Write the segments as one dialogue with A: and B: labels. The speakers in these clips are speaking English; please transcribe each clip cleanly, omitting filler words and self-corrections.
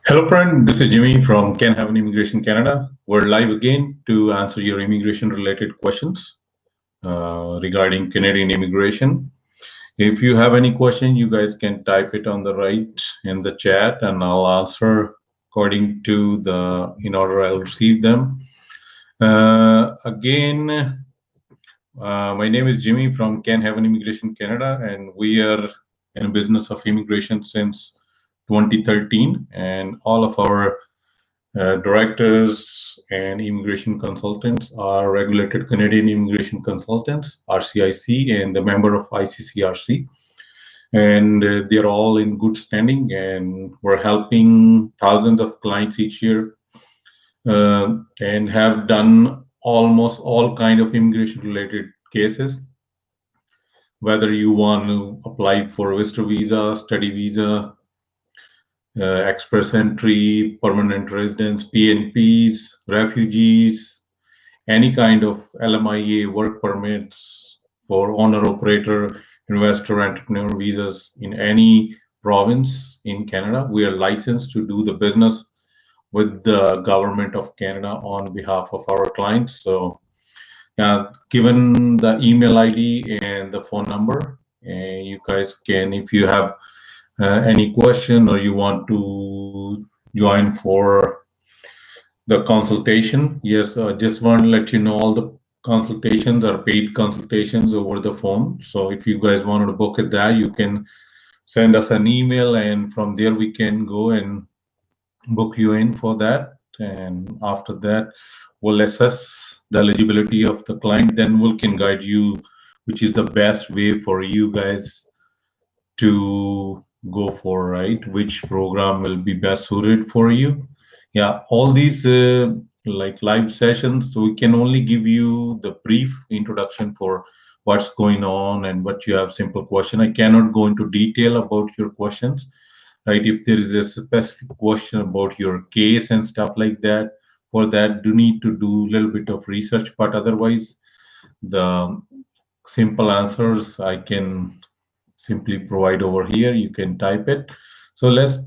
A: Hello, friend. This is Jimmy from Can Have an Immigration Canada. We're live again to answer your immigration-related questions regarding Canadian immigration. If you have any question, you guys can type it on the right in the chat, and I'll answer according to in order I'll receive them. My name is Jimmy from Can Have an Immigration Canada, and we are in a business of immigration since 2013, and all of our directors and immigration consultants are regulated Canadian immigration consultants, RCIC, and the member of ICCRC. And they're all in good standing, and we're helping thousands of clients each year and have done almost all kind of immigration related cases. Whether you want to apply for a visitor visa, study visa, express entry, permanent residents, PNPs, refugees, any kind of LMIA work permits for owner operator, investor, entrepreneur visas in any province in Canada. We are licensed to do the business with the government of Canada on behalf of our clients. So, given the email ID and the phone number, you guys can, if you have any question or you want to join for the consultation. Yes, just want to let you know all the consultations are paid consultations over the phone. So if you guys wanted to book it there, you can send us an email, and from there we can go and book you in for that. And after that, we'll assess the eligibility of the client. Then we can guide you which is the best way for you guys to go for, right? Which program will be best suited for you. Yeah, all these like live sessions, we can only give you the brief introduction for what's going on and what you have simple question. I cannot go into detail about your questions, right? If there is a specific question about your case and stuff like that, for that do need to do a little bit of research, but otherwise the simple answers I can simply provide over here. You can type it. So let's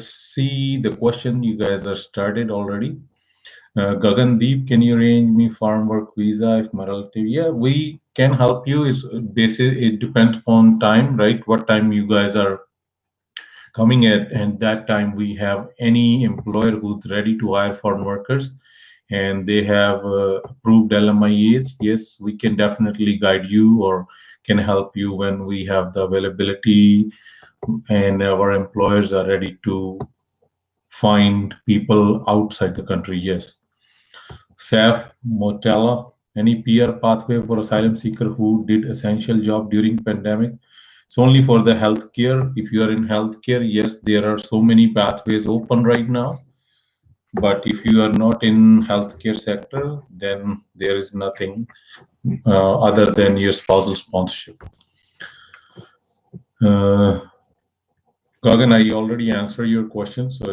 A: see the question. You guys are started already. Gagandeep, can you arrange me farm work visa if my relative? Yeah, we can help you. It's basically, it depends on time, right? What time you guys are coming at, and that time we have any employer who's ready to hire foreign workers and they have approved LMIAs. Yes, we can definitely guide you or can help you when we have the availability and our employers are ready to find people outside the country. Yes. Saf Motella, any PR pathway for asylum seeker who did essential job during pandemic? It's only for the healthcare. If you are in healthcare, yes, there are so many pathways open right now. But if you are not in healthcare sector, then there is nothing other than your spousal sponsorship. Gagan, I already answered your question, so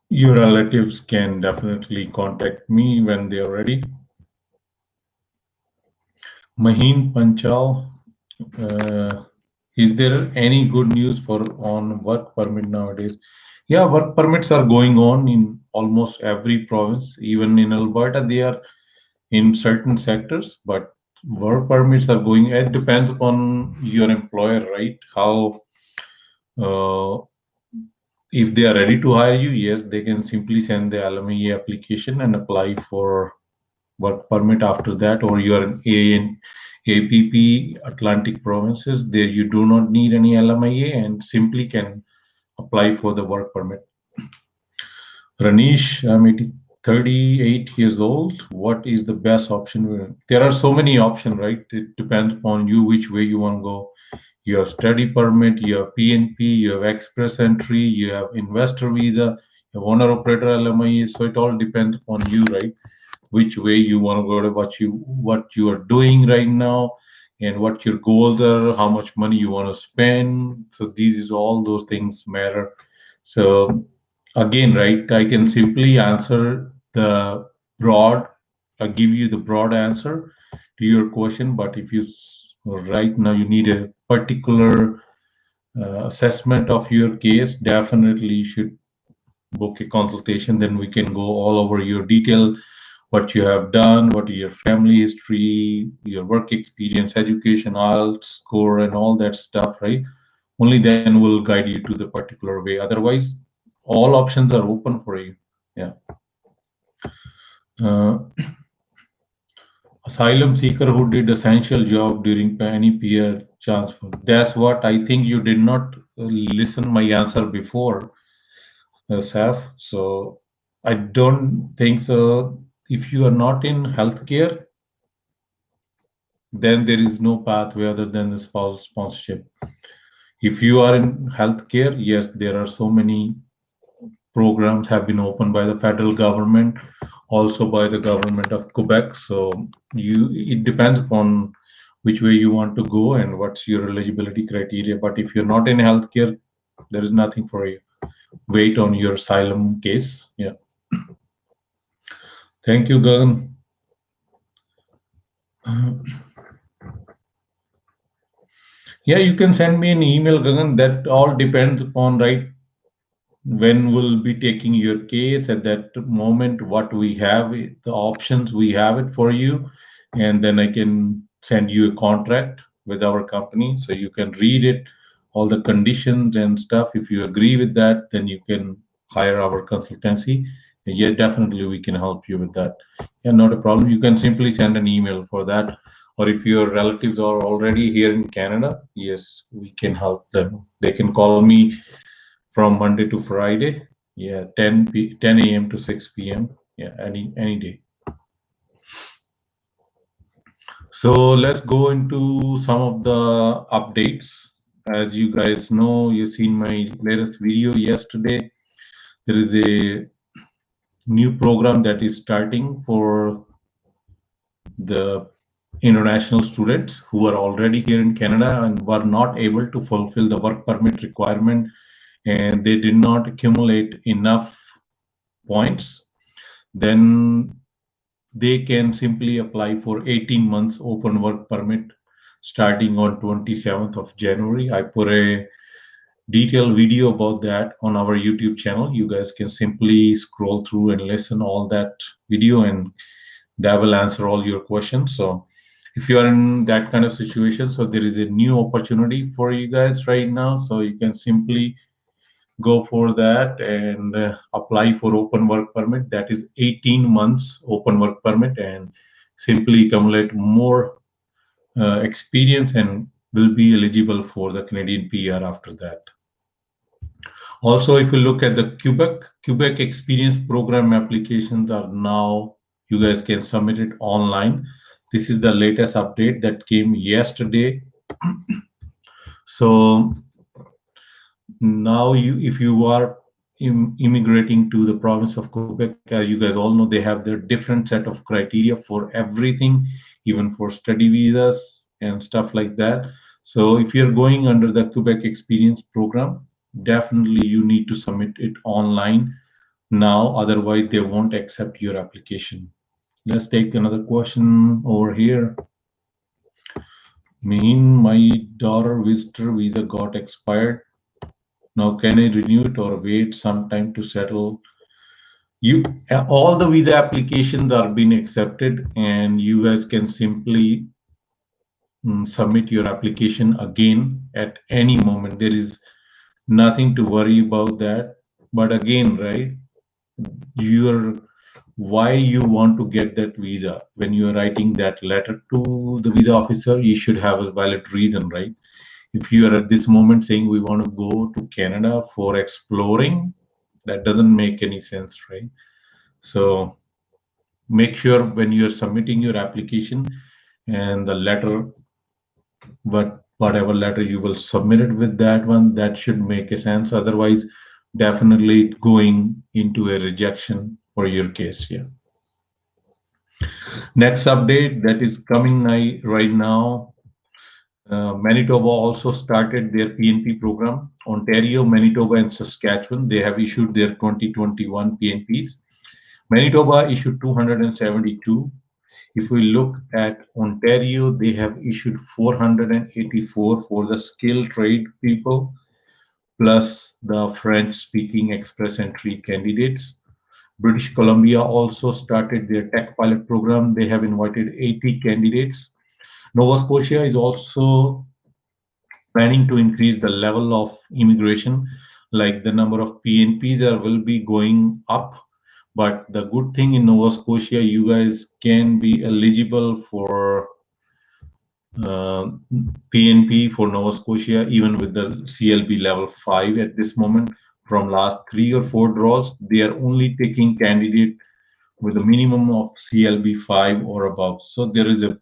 A: your relatives can definitely contact me when they are ready. Maheen Panchal, is there any good news on work permit nowadays? Yeah, work permits are going on in almost every province. Even in Alberta, they are in certain sectors, but work permits are going. It depends upon your employer, right? How if they are ready to hire you, yes, they can simply send the LMIA application and apply for work permit after that. Or you are in APP Atlantic provinces, there you do not need any LMIA and simply can apply for the work permit. Ranish, I'm 38 years old. What is the best option? There are so many options, right? It depends upon you which way you want to go. You have study permit, you have PNP, you have express entry, you have investor visa, you have owner operator LMIA. So it all depends upon you, right? Which way you want to go to what you are doing right now and what your goals are, how much money you want to spend. So these is all those things matter. So again, right, I can simply answer the broad, give you the broad answer to your question, but if you right now you need a particular assessment of your case, definitely you should book a consultation. Then we can go all over your detail, what you have done, what your family history, your work experience, education, IELTS score, and all that stuff, right? Only then we'll guide you to the particular way. Otherwise, all options are open for you. Yeah. Uh, Asylum seeker who did essential job during any peer transfer. That's what I think you did not listen my answer before, Saf. So I don't think so. If you are not in healthcare, then there is no pathway other than the spouse sponsorship. If you are in healthcare, yes, there are so many programs have been opened by the federal government, also by the government of Quebec. So it depends upon which way you want to go and what's your eligibility criteria. But if you're not in healthcare, there is nothing for you. Wait on your asylum case. Yeah. Thank you, Gagan. Yeah, you can send me an email, Gagan. That all depends upon, right, when we'll be taking your case at that moment, what we have, the options we have it for you, and then I can send you a contract with our company so you can read it, all the conditions and stuff. If you agree with that, then you can hire our consultancy. Yeah, definitely we can help you with that. Yeah, not a problem. You can simply send an email for that. Or if your relatives are already here in Canada, yes, we can help them. They can call me from Monday to Friday. Yeah, 10 a.m. to 6 p.m. Yeah, any day. So let's go into some of the updates. As you guys know, you've seen my latest video yesterday. There is a new program that is starting for the international students who are already here in Canada and were not able to fulfill the work permit requirement, and they did not accumulate enough points. Then they can simply apply for 18 months open work permit starting on 27th of January. I put a detailed video about that on our YouTube channel. You guys can simply scroll through and listen all that video, and that will answer all your questions. So if you are in that kind of situation, so there is a new opportunity for you guys right now. So you can simply go for that and apply for open work permit. That is 18 months open work permit, and simply accumulate more experience and will be eligible for the Canadian PR after that. Also, if you look at the Quebec Experience Program applications are now, you guys can submit it online. This is the latest update that came yesterday. So now if you are immigrating to the province of Quebec, as you guys all know, they have their different set of criteria for everything, even for study visas and stuff like that. So if you're going under the Quebec Experience Program, definitely you need to submit it online now, otherwise they won't accept your application. Let's take another question over here. My daughter visitor visa got expired. Now, can I renew it or wait some time to settle? All the visa applications are being accepted, and you guys can simply submit your application again at any moment. There is nothing to worry about that. But again, right, why you want to get that visa when you are writing that letter to the visa officer, you should have a valid reason, right? If you are at this moment saying we want to go to Canada for exploring, that doesn't make any sense, right? So make sure when you're submitting your application and the letter, whatever letter you will submit it with, that one, that should make a sense. Otherwise, definitely going into a rejection for your case. Yeah. Next update that is coming right now. Manitoba also started their PNP program. Ontario, Manitoba, and Saskatchewan, they have issued their 2021 PNPs. Manitoba issued 272. If we look at Ontario, they have issued 484 for the skilled trade people, plus the French-speaking express entry candidates. British Columbia also started their tech pilot program. They have invited 80 candidates. Nova Scotia is also planning to increase the level of immigration, like the number of PNPs will be going up. But the good thing in Nova Scotia, you guys can be eligible for uh, PNP for Nova Scotia, even with the CLB level 5 at this moment. From last 3 or 4 draws, they are only taking candidate with a minimum of CLB 5 or above. So there is a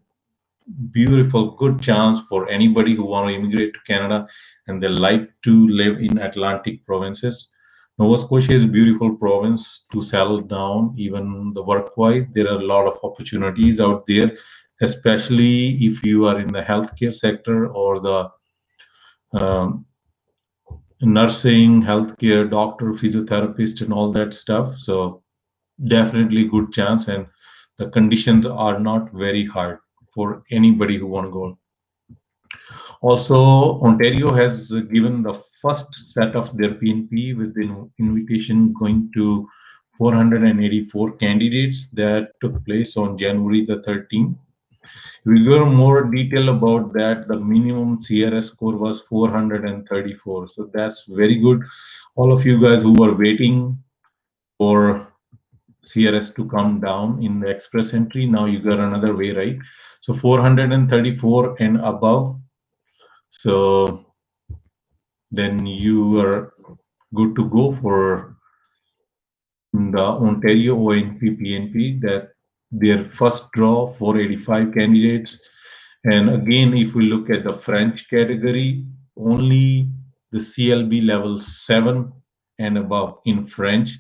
A: beautiful, good chance for anybody who want to immigrate to Canada and they like to live in Atlantic provinces. Nova Scotia is a beautiful province to settle down, even the work-wise. There are a lot of opportunities out there, especially if you are in the healthcare sector or the um, nursing, healthcare, doctor, physiotherapist, and all that stuff. So definitely good chance, and the conditions are not very hard for anybody who want to go. Also, Ontario has given the first set of their PNP with the invitation going to 484 candidates that took place on January the 13th. We go more detail about that. The minimum CRS score was 434. So that's very good. All of you guys who are waiting for CRS to come down in the express entry, now you got another way, right? So 434 and above. So then you are good to go for the Ontario ONP PNP, that their first draw 485 candidates. And again, if we look at the French category, only the CLB level 7 and above in French,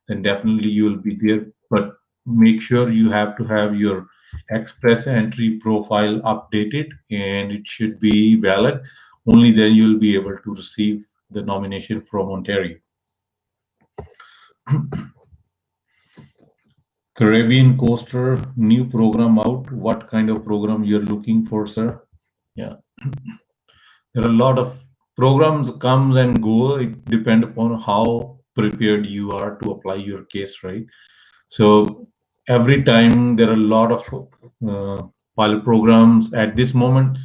A: then definitely you will be there. But make sure you have to have your express entry profile updated and it should be valid. Only then you will be able to receive the nomination from Ontario. Caribbean Coaster, new program out. What kind of program you're looking for, sir? Yeah. There are a lot of programs comes and go. It depends upon how prepared you are to apply your case, right? So every time there are a lot of pilot programs at this moment.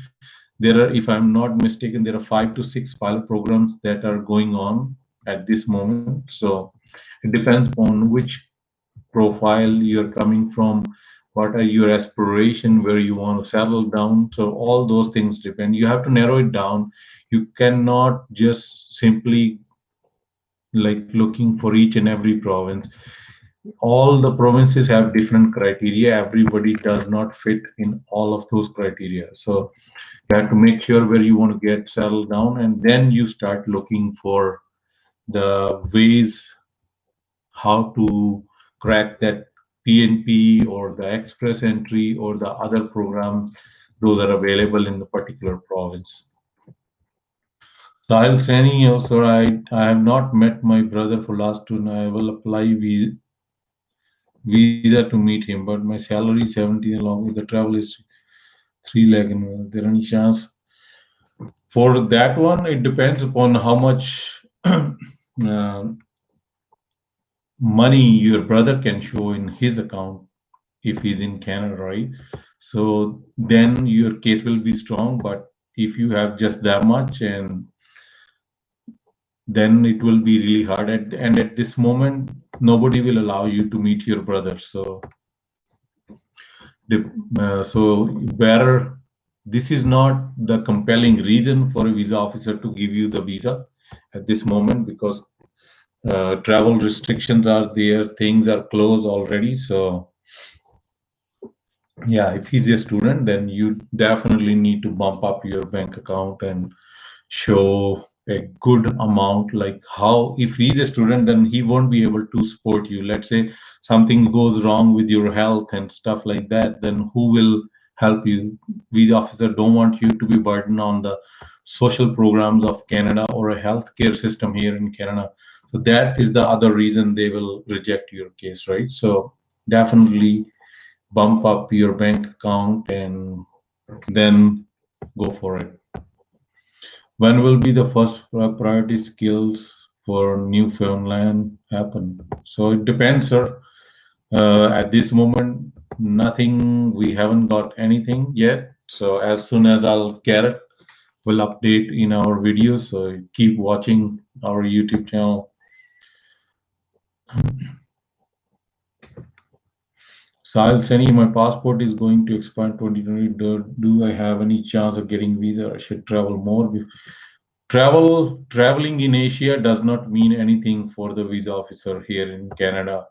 A: There are, if I'm not mistaken, there are 5 to 6 pilot programs that are going on at this moment. So it depends on which profile you're coming from, what are your aspiration, where you want to settle down. So all those things depend. You have to narrow it down. You cannot just simply like looking for each and every province. All the provinces have different criteria. Everybody does not fit in all of those criteria. So you have to make sure where you want to get settled down, and then you start looking for the ways how to crack that PNP or the express entry or the other programs. Those are available in the particular province. Sahil Saini, also, I have not met my brother for last 2, and I will apply visa to meet him, but my salary is 17 along with the travel is 3 lakh. Is there any chance? For that one, it depends upon how much money your brother can show in his account if he's in Canada, right? So then your case will be strong. But if you have just that much, and then it will be really hard. And at this moment, nobody will allow you to meet your brother. So, so better. This is not the compelling reason for a visa officer to give you the visa at this moment, because travel restrictions are there, things are closed already. So yeah, if he's a student, then you definitely need to bump up your bank account and show a good amount. Like, how, if he's a student, then he won't be able to support you. Let's say something goes wrong with your health and stuff like that, then who will help you? Visa officer don't want you to be burdened on the social programs of Canada or a healthcare system here in Canada. So that is the other reason they will reject your case, right? So definitely bump up your bank account and then go for it. When will be the first priority skills for Newfoundland happen? So it depends, sir. At this moment, nothing. We haven't got anything yet. So as soon as I'll get it, we'll update in our videos. So keep watching our YouTube channel. Sahil Seni, my passport is going to expire 2020. Do I have any chance of getting visa? I should travel more. Traveling in Asia does not mean anything for the visa officer here in Canada.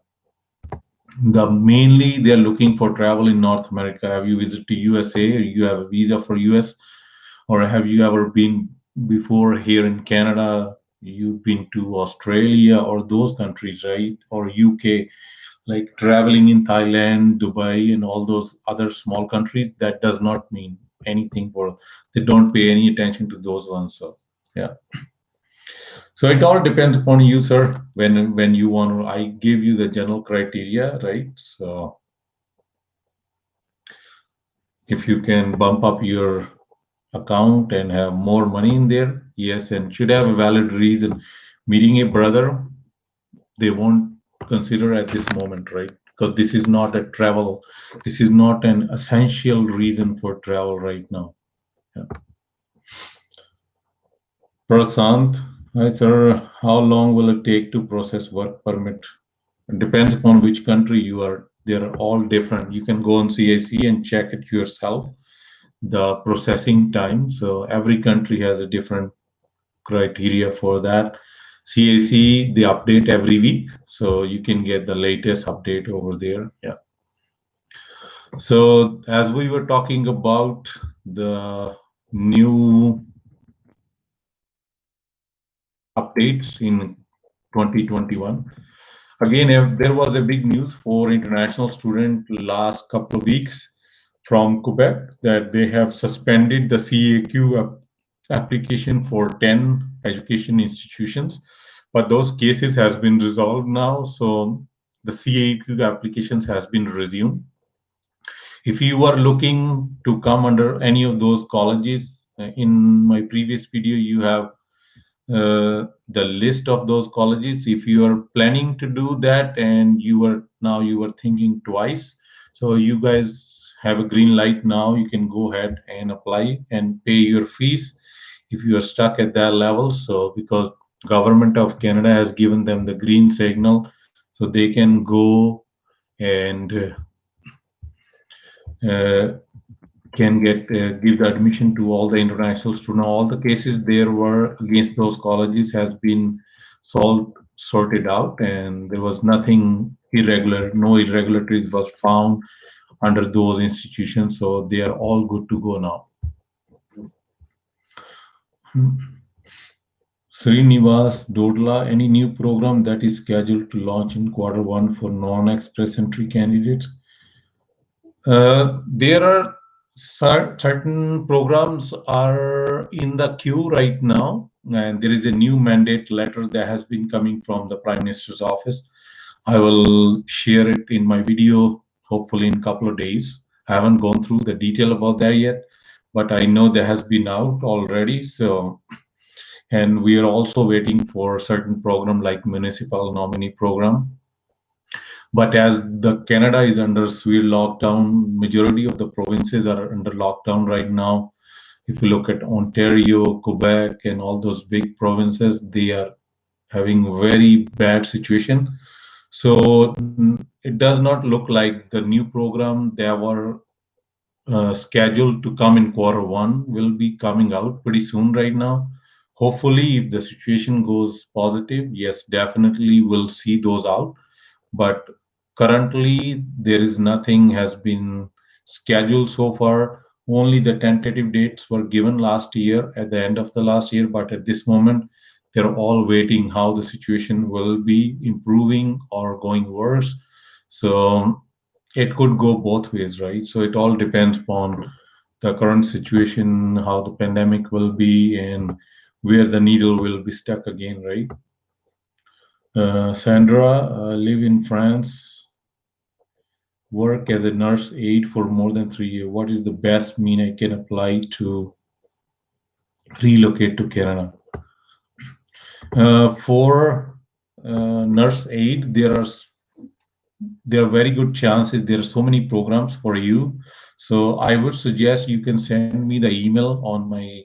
A: Mainly they're looking for travel in North America. Have you visited USA? Or you have a visa for US, or have you ever been before here in Canada? You've been to Australia or those countries, right? Or UK, like traveling in Thailand, Dubai, and all those other small countries. That does not mean anything for. They don't pay any attention to those ones. So yeah. So it all depends upon you, sir. When you want to, I give you the general criteria, right? So if you can bump up your account and have more money in there, yes, and should have a valid reason. Meeting a brother, they won't consider at this moment, right? Because this is not a travel, this is not an essential reason for travel right now. Yeah. Prasant, hi sir, how long will it take to process work permit? It depends upon which country you are. They're all different. You can go on CIC and check it yourself, the processing time. So every country has a different criteria for that. CIC, they update every week, so you can get the latest update over there. Yeah. So as we were talking about the new updates in 2021, again, there was a big news for international student last couple of weeks from Quebec that they have suspended the CAQ application for 10 education institutions, but those cases has been resolved now. So the CAQ applications has been resumed. If you are looking to come under any of those colleges, in my previous video, you have the list of those colleges. If you are planning to do that and you are thinking twice, so you guys have a green light now. You can go ahead and apply and pay your fees if you are stuck at that level. So because government of Canada has given them the green signal, so they can go and uh, can get give the admission to all the international students. All the cases there were against those colleges has been sorted out, and there was nothing irregular. No irregularities was found under those institutions, so they are all good to go now. Srinivas Dodla, any new program that is scheduled to launch in Q1 for non-express entry candidates? There are certain programs are in the queue right now, and there is a new mandate letter that has been coming from the Prime Minister's office. I will share it in my video, hopefully in a couple of days. I haven't gone through the detail about that yet, but I know that has been out already. So, and we are also waiting for a certain program like municipal nominee program. But as the Canada is under severe lockdown, majority of the provinces are under lockdown right now. If you look at Ontario, Quebec, and all those big provinces, they are having very bad situation. So it does not look like the new program that were scheduled to come in Q1 will be coming out pretty soon right now. Hopefully, if the situation goes positive, yes, definitely we'll see those out. But currently, there is nothing has been scheduled so far. Only the tentative dates were given last year at the end of the last year, but at this moment, they're all waiting how the situation will be improving or going worse. So it could go both ways, right? So it all depends upon the current situation, how the pandemic will be, and where the needle will be stuck again, right? Sandra, live in France, work as a nurse aide for more than 3 years. What is the best mean I can apply to relocate to Canada. For nurse aid, there are very good chances. There are so many programs for you. So I would suggest you can send me the email on my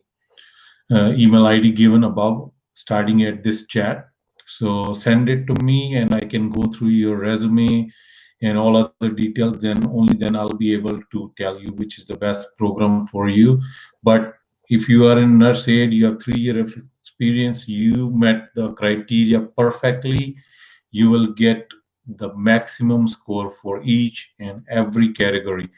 A: email ID given above, starting at this chat. So send it to me, and I can go through your resume and all other details. Then only then I'll be able to tell you which is the best program for you. But if you are in nurse aid, you have 3 years of experience, you met the criteria perfectly, you will get the maximum score for each and every category.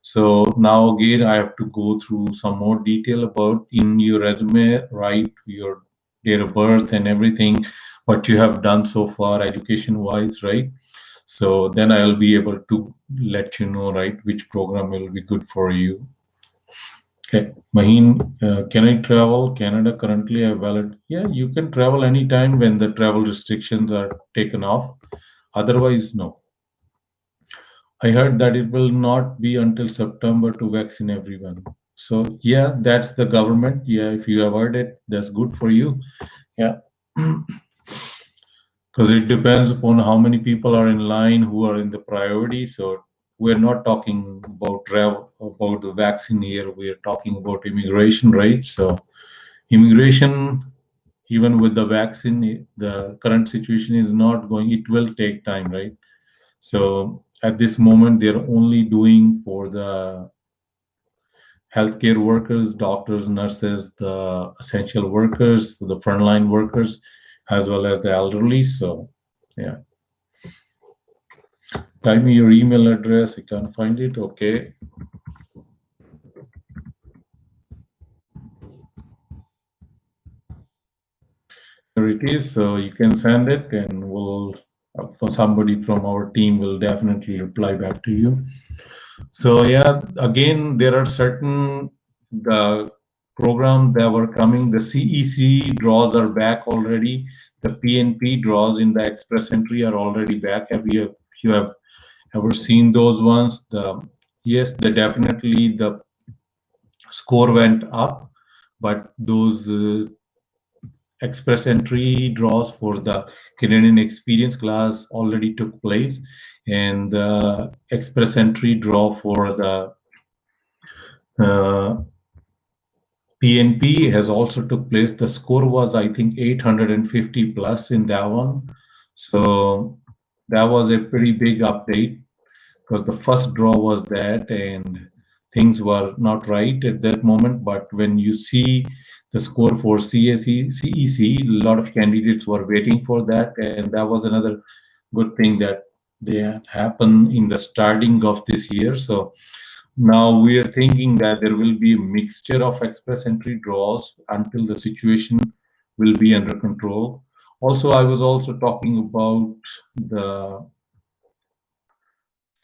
A: So now again, I have to go through some more detail about in your resume, write your date of birth and everything, what you have done so far education wise, right? So then I'll be able to let you know, right, which program will be good for you. Okay, Maheen, can I travel Canada currently? I valid. Yeah, you can travel anytime when the travel restrictions are taken off. Otherwise, no. I heard that it will not be until September to vaccinate everyone. So yeah, that's the government. Yeah, if you have heard it, that's good for you. Yeah. Because it depends upon how many people are in line who are in the priority. So we're not talking about travel about the vaccine here. We're talking about immigration, right? So immigration, even with the vaccine, the current situation is not going. It will take time, right? So at this moment, they're only doing for the healthcare workers, doctors, nurses, the essential workers, the frontline workers, as well as the elderly. So, yeah. Type me your email address. I can't find it. Okay. Here it is. So you can send it, and we'll, for somebody from our team, will definitely reply back to you. So yeah, again, there are certain the programs that were coming. The CEC draws are back already. The PNP draws in the express entry are already back. You have ever seen those ones? The yes, the definitely the score went up, but those express entry draws for the Canadian experience class already took place, and the express entry draw for the PNP has also took place. The score was, I think, 850 plus in that one. So that was a pretty big update because the first draw was that, and things were not right at that moment. But when you see the score for CEC, a lot of candidates were waiting for that, and that was another good thing that they happened in the starting of this year. So now we are thinking that there will be a mixture of express entry draws until the situation will be under control. Also, I was also talking about the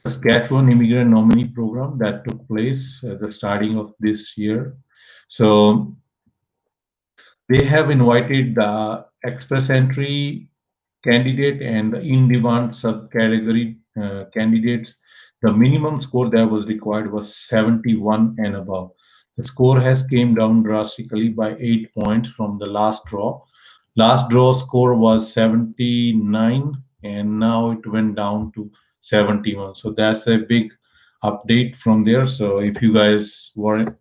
A: Saskatchewan Immigrant Nominee Program that took place at the starting of this year. So they have invited the express entry candidate and the in-demand subcategory candidates. The minimum score that was required was 71 and above. The score has came down drastically by 8 points from the last draw. Last draw score was 79, and now it went down to 71. So that's a big update from there. So if you guys were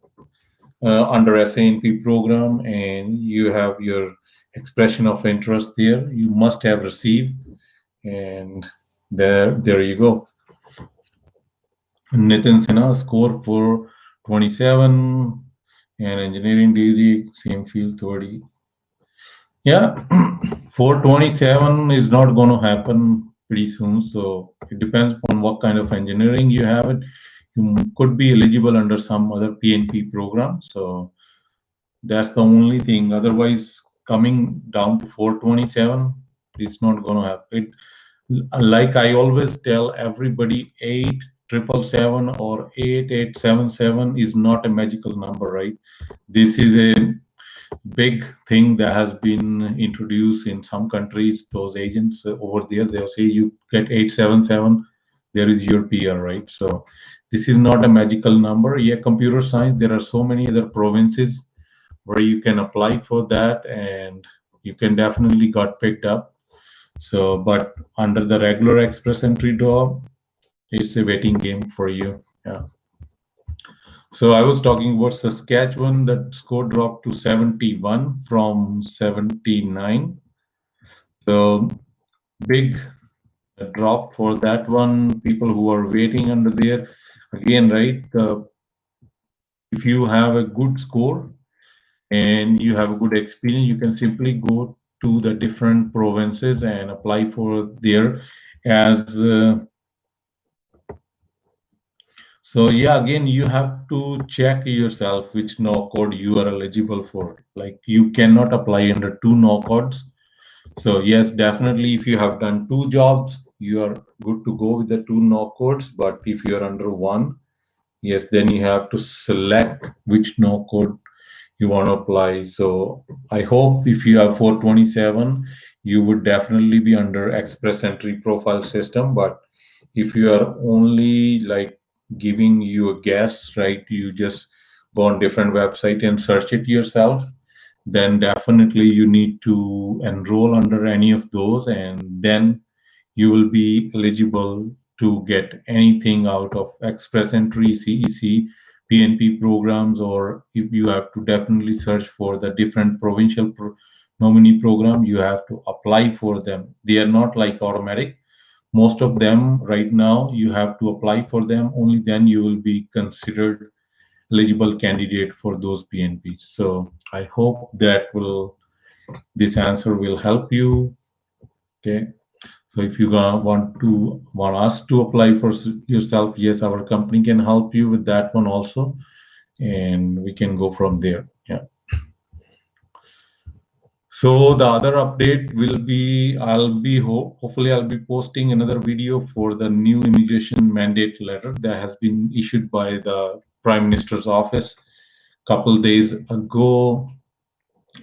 A: under SANP program and you have your expression of interest there, you must have received, and there you go. Nitin Sinha score for 27 and engineering degree, same field 30. Yeah, 427 is not going to happen pretty soon. So it depends on what kind of engineering you have it. You could be eligible under some other PNP program. So that's the only thing. Otherwise, coming down to 427 is not going to happen. Like I always tell everybody, 8777 or 8877 is not a magical number, right? This is a big thing that has been introduced in some countries. Those agents over there, they'll say you get 877, there is your PR, right? So this is not a magical number. Yeah, computer science, there are so many other provinces where you can apply for that, and you can definitely got picked up. So, but under the regular express entry draw, it's a waiting game for you. Yeah. So I was talking about Saskatchewan, that score dropped to 71 from 79. So big drop for that one. People who are waiting under there, again, right? If you have a good score and you have a good experience, you can simply go to the different provinces and apply for there as so yeah, again, you have to check yourself which no code you are eligible for. Like you cannot apply under two no codes. So yes, definitely if you have done two jobs, you are good to go with the two no codes. But if you are under one, yes, then you have to select which no code you want to apply. So I hope if you have 427, you would definitely be under express entry profile system. But if you are only like giving you a guess, right, you just go on different website and search it yourself, then definitely you need to enroll under any of those, and then you will be eligible to get anything out of express entry, CEC, PNP programs, or if you have to definitely search for the different provincial nominee program, you have to apply for them. They are not like automatic. Most of them right now, you have to apply for them. Only then you will be considered eligible candidate for those PNPs. So I hope that this answer will help you. Okay. So if you want us to apply for yourself, yes, our company can help you with that one also, and we can go from there. Yeah. So the other update will be hopefully I'll be posting another video for the new immigration mandate letter that has been issued by the Prime Minister's office couple days ago.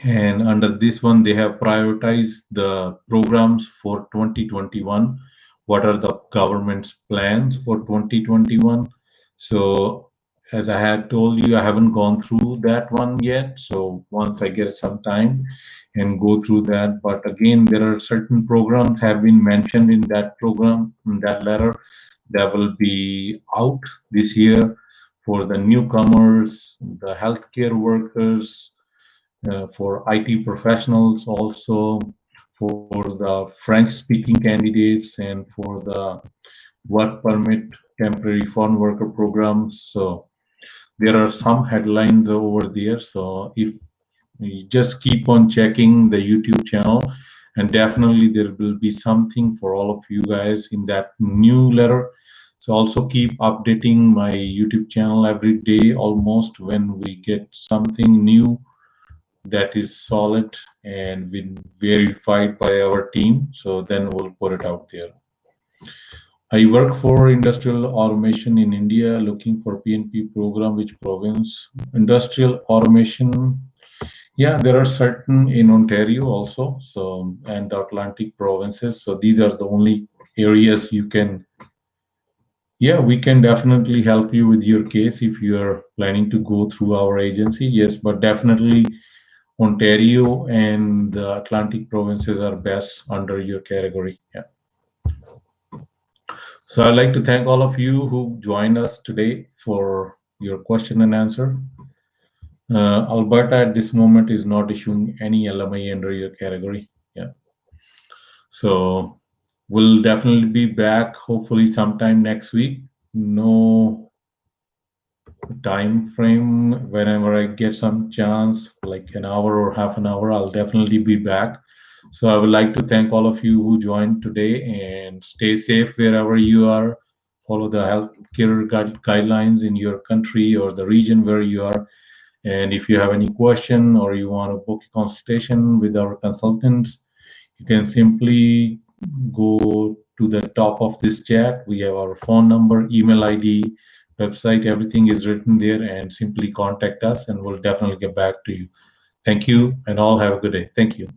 A: And under this one, they have prioritized the programs for 2021. What are the government's plans for 2021? So, as I had told you, I haven't gone through that one yet. So, once I get some time and go through that. But again, there are certain programs have been mentioned in that program, in that letter, that will be out this year for the newcomers, the healthcare workers, for IT professionals, also for the French-speaking candidates, and for the work permit temporary foreign worker programs. So there are some headlines over there. So if you just keep on checking the YouTube channel, and definitely there will be something for all of you guys in that new letter. So also keep updating my YouTube channel every day almost when we get something new that is solid and been verified by our team. So then we'll put it out there. I work for industrial automation in India, looking for PNP program, which province? Industrial automation. Yeah, there are certain in Ontario also, so and the Atlantic provinces. So these are the only areas you can. Yeah, we can definitely help you with your case if you are planning to go through our agency. Yes, but definitely Ontario and the Atlantic provinces are best under your category. Yeah. So I'd like to thank all of you who joined us today for your question and answer. Alberta at this moment is not issuing any LMI under your category. Yeah. So we'll definitely be back hopefully sometime next week. No time frame. Whenever I get some chance, like an hour or half an hour, I'll definitely be back. So I would like to thank all of you who joined today, and stay safe wherever you are. Follow the healthcare guidelines in your country or the region where you are. And if you have any question or you want to book a consultation with our consultants, you can simply go to the top of this chat. We have our phone number, email ID, website, everything is written there, and simply contact us and we'll definitely get back to you. Thank you, and all have a good day. Thank you.